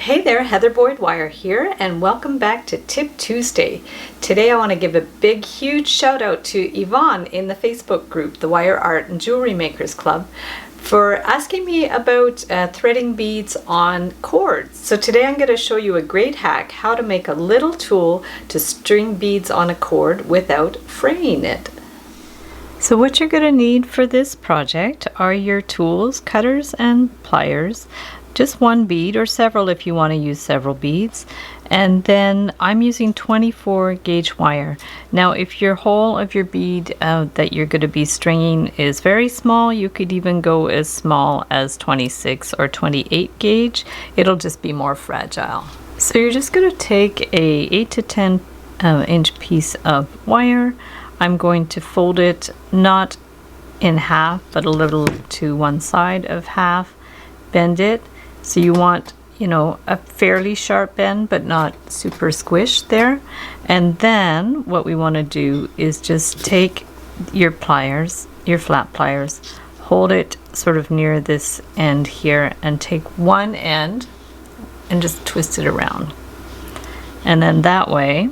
Hey there, Heather Boyd Wire here, and welcome back to Tip Tuesday. Today I want to give a big, huge shout out to Yvonne in the Facebook group, the Wire Art and Jewelry Makers Club, for asking me about threading beads on cords. So today I'm going to show you a great hack, how to make a little tool to string beads on a cord without fraying it. So what you're going to need for this project are your tools, cutters and pliers. Just one bead or several if you want to use several beads, and then I'm using 24 gauge wire. Now if your hole of your bead that you're going to be stringing is very small, you could even go as small as 26 or 28 gauge. It'll just be more fragile. So you're just going to take a 8 to 10 inch piece of wire. I'm going to fold it not in half but a little to one side of half, bend it. So you want, a fairly sharp bend, but not super squished there. And then what we want to do is just take your pliers, your flat pliers, hold it sort of near this end here, and take one end and just twist it around. And then that way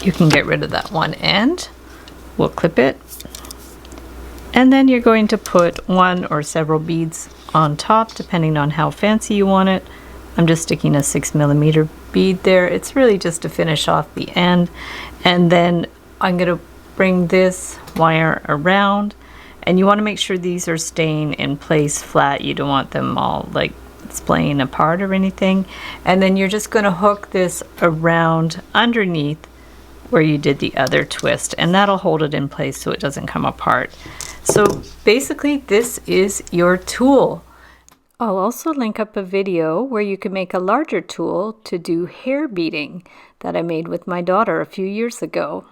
you can get rid of that one end. We'll clip it. And then you're going to put one or several beads on top depending on how fancy you want it. I'm just sticking a 6mm bead there. It's really just to finish off the end. And then I'm going to bring this wire around, and you want to make sure these are staying in place flat. You don't want them all like splaying apart or anything. And then you're just going to hook this around underneath where you did the other twist, and that'll hold it in place so it doesn't come apart. So basically this is your tool. I'll also link up a video where you can make a larger tool to do hair beading that I made with my daughter a few years ago.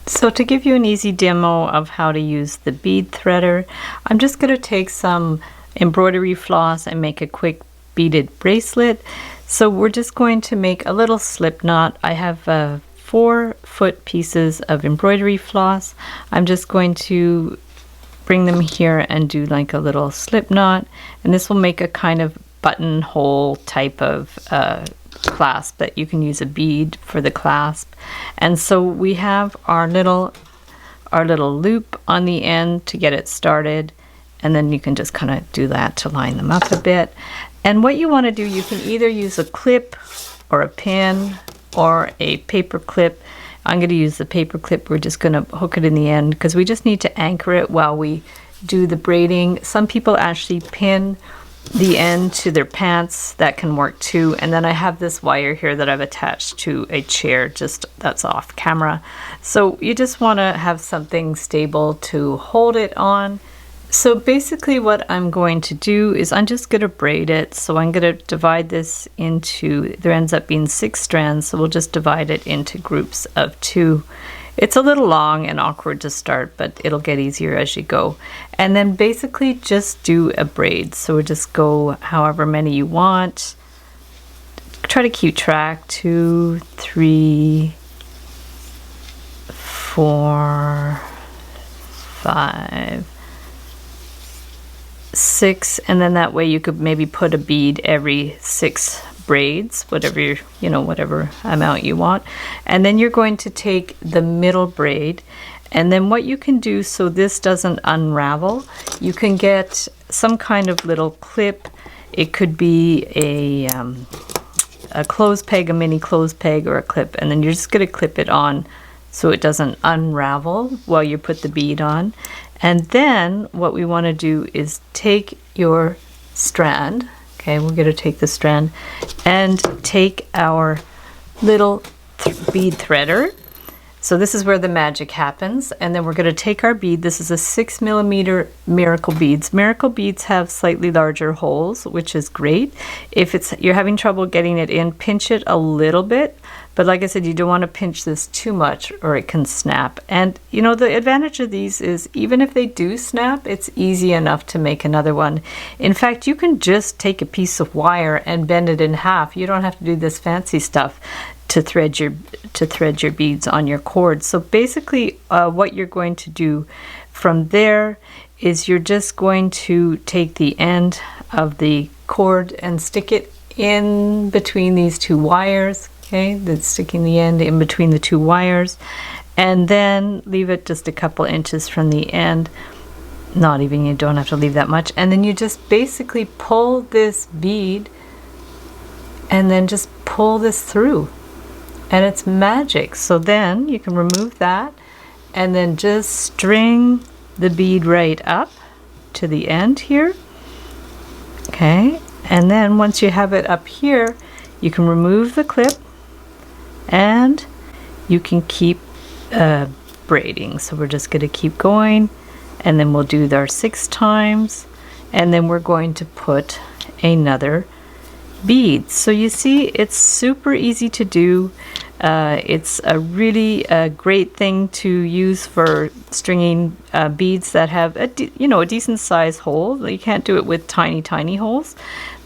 So to give you an easy demo of how to use the bead threader, I'm just going to take some embroidery floss and make a quick beaded bracelet. So we're just going to make a little slip knot. I have 4-foot pieces of embroidery floss. I'm just going to bring them here and do like a little slip knot, and this will make a kind of buttonhole type of clasp that you can use a bead for the clasp. And so we have our little loop on the end to get it started, and then you can just kind of do that to line them up a bit. And what you want to do, you can either use a clip or a pin or a paper clip. I'm going to use the paper clip. We're just going to hook it in the end because we just need to anchor it while we do the braiding. Some people actually pin the end to their pants. That can work too. And then I have this wire here that I've attached to a chair, just that's off camera. So you just want to have something stable to hold it on. So basically what I'm going to do is I'm just going to braid it. So I'm going to divide this into, there ends up being 6 strands, so we'll just divide it into groups of 2. It's a little long and awkward to start, but it'll get easier as you go. And then basically just do a braid. So we'll just go however many you want. Try to keep track. 2, 3, 4, 5, 6, and then that way you could maybe put a bead every 6 braids, whatever whatever amount you want. And then you're going to take the middle braid, and then what you can do so this doesn't unravel, you can get some kind of little clip. It could be a clothes peg, a mini clothes peg, or a clip, and then you're just going to clip it on so it doesn't unravel while you put the bead on. And then what we want to do is take your strand, okay, we're going to take the strand and take our little bead threader. So this is where the magic happens, and then we're going to take our bead. This is a 6mm miracle beads. Miracle beads have slightly larger holes, which is great. If you're having trouble getting it in, pinch it a little bit. But like I said, you don't want to pinch this too much or it can snap. And the advantage of these is even if they do snap, it's easy enough to make another one. In fact, you can just take a piece of wire and bend it in half. You don't have to do this fancy stuff to thread your beads on your cord. So basically what you're going to do from there is you're just going to take the end of the cord and stick it in between these two wires. Okay, that's sticking the end in between the two wires, and then leave it just a couple inches from the end. Not even, you don't have to leave that much. And then you just basically pull this bead and then just pull this through, and it's magic. So then you can remove that and then just string the bead right up to the end here. Okay, and then once you have it up here, you can remove the clip and you can keep braiding. So we're just going to keep going, and then we'll do our 6 times, and then we're going to put another bead. So you see, it's super easy to do. It's a really great thing to use for stringing beads that have a decent size hole. You can't do it with tiny holes,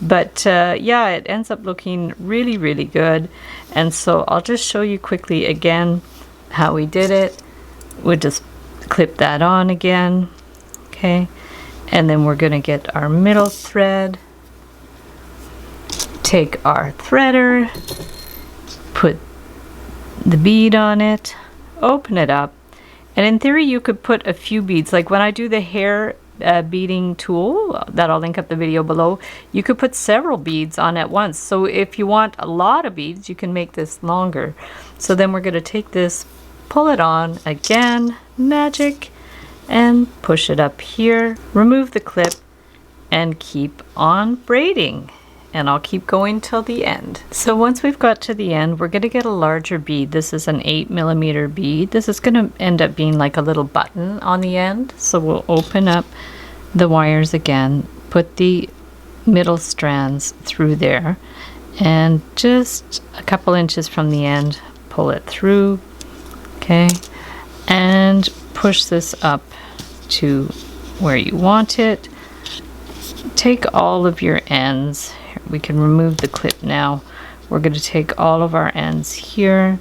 but yeah, it ends up looking really, really good. And so I'll just show you quickly again how we did it. We'll just clip that on again, okay, and then we're going to get our middle thread, take our threader, put the bead on it, open it up, and in theory you could put a few beads. Like when I do the hair beading tool that I'll link up the video below, you could put several beads on at once. So if you want a lot of beads, you can make this longer. So then we're going to take this, pull it on again, magic, and push it up here, remove the clip, and keep on braiding. And I'll keep going till the end. So once we've got to the end, we're going to get a larger bead. This is an 8mm bead. This is going to end up being like a little button on the end. So we'll open up the wires again, put the middle strands through there, and just a couple inches from the end, pull it through, okay, and push this up to where you want it. Take all of your ends. We can remove the clip now. We're going to take all of our ends here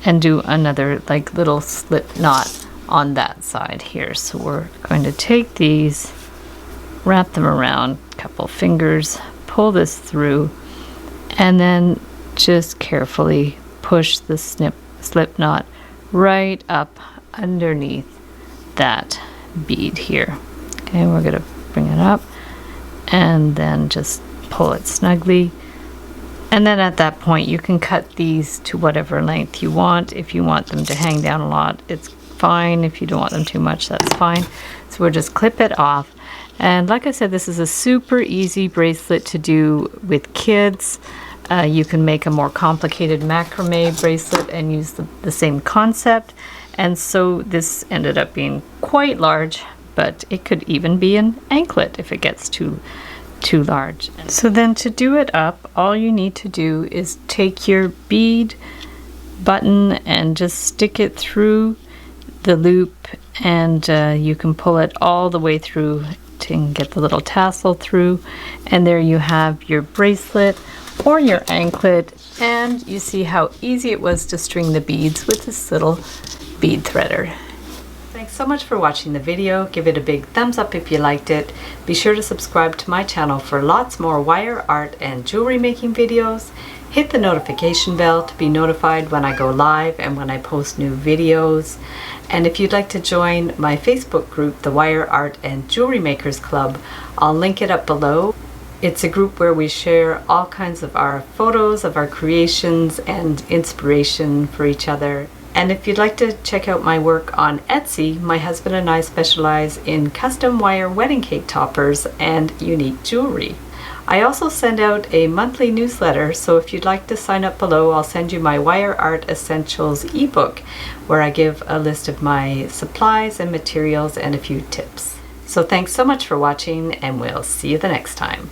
and do another like little slip knot on that side here. So we're going to take these, wrap them around a couple fingers, pull this through, and then just carefully push the slip knot right up underneath that bead here. Okay, we're going to bring it up and then just pull it snugly, and then at that point you can cut these to whatever length you want. If you want them to hang down a lot, it's fine. If you don't want them too much, that's fine. So we'll just clip it off, and like I said, this is a super easy bracelet to do with kids. You can make a more complicated macrame bracelet and use the same concept, and so this ended up being quite large, but it could even be an anklet if it gets too large. So then to do it up, all you need to do is take your bead button and just stick it through the loop, and you can pull it all the way through to get the little tassel through, and there you have your bracelet or your anklet. And you see how easy it was to string the beads with this little bead threader. Thanks so much for watching the video. Give it a big thumbs up if you liked it. Be sure to subscribe to my channel for lots more wire art and jewelry making videos. Hit the notification bell to be notified when I go live and when I post new videos. And if you'd like to join my Facebook group, the Wire Art and Jewelry Makers Club, I'll link it up below. It's a group where we share all kinds of our photos of our creations and inspiration for each other. And if you'd like to check out my work on Etsy, my husband and I specialize in custom wire wedding cake toppers and unique jewelry. I also send out a monthly newsletter, so if you'd like to sign up below, I'll send you my Wire Art Essentials ebook, where I give a list of my supplies and materials and a few tips. So thanks so much for watching, and we'll see you the next time.